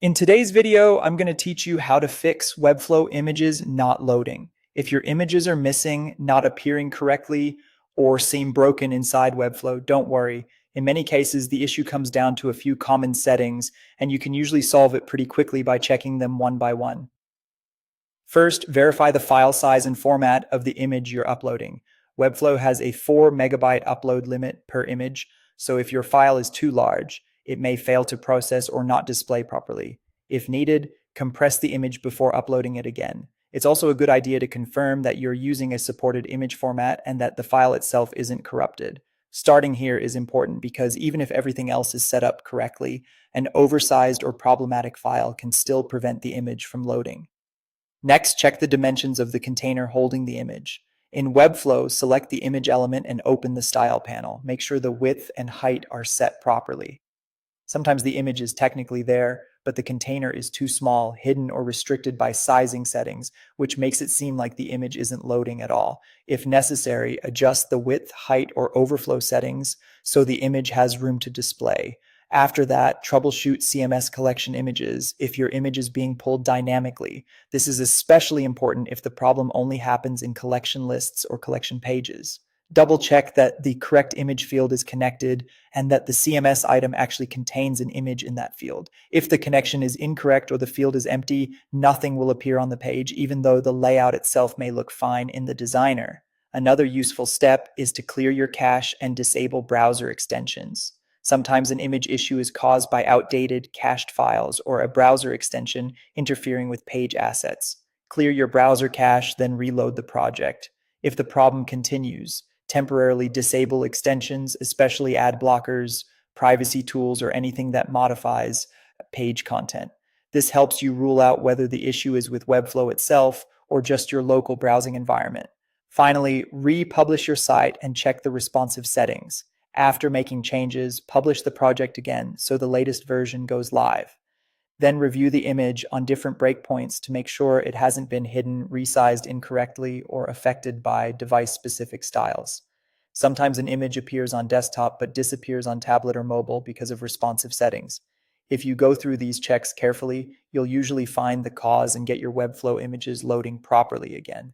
In today's video, I'm going to teach you how to fix Webflow images not loading. If your images are missing, not appearing correctly, or seem broken inside Webflow, don't worry. In many cases, the issue comes down to a few common settings, and you can usually solve it pretty quickly by checking them one by one. First, verify the file size and format of the image you're uploading. Webflow has a 4 megabyte upload limit per image, so if your file is too large, it may fail to process or not display properly. If needed, compress the image before uploading it again. It's also a good idea to confirm that you're using a supported image format and that the file itself isn't corrupted. Starting here is important because even if everything else is set up correctly, an oversized or problematic file can still prevent the image from loading. Next, check the dimensions of the container holding the image. In Webflow, select the image element and open the Style panel. Make sure the width and height are set properly. Sometimes the image is technically there, but the container is too small, hidden, or restricted by sizing settings, which makes it seem like the image isn't loading at all. If necessary, adjust the width, height, or overflow settings so the image has room to display. After that, troubleshoot CMS collection images if your image is being pulled dynamically. This is especially important if the problem only happens in collection lists or collection pages. Double check that the correct image field is connected and that the CMS item actually contains an image in that field. If the connection is incorrect or the field is empty, nothing will appear on the page, even though the layout itself may look fine in the designer. Another useful step is to clear your cache and disable browser extensions. Sometimes an image issue is caused by outdated cached files or a browser extension interfering with page assets. Clear your browser cache, then reload the project. If the problem continues, temporarily disable extensions, especially ad blockers, privacy tools, or anything that modifies page content. This helps you rule out whether the issue is with Webflow itself or just your local browsing environment. Finally, republish your site and check the responsive settings. After making changes, publish the project again so the latest version goes live. Then review the image on different breakpoints to make sure it hasn't been hidden, resized incorrectly, or affected by device-specific styles. Sometimes an image appears on desktop but disappears on tablet or mobile because of responsive settings. If you go through these checks carefully, you'll usually find the cause and get your Webflow images loading properly again.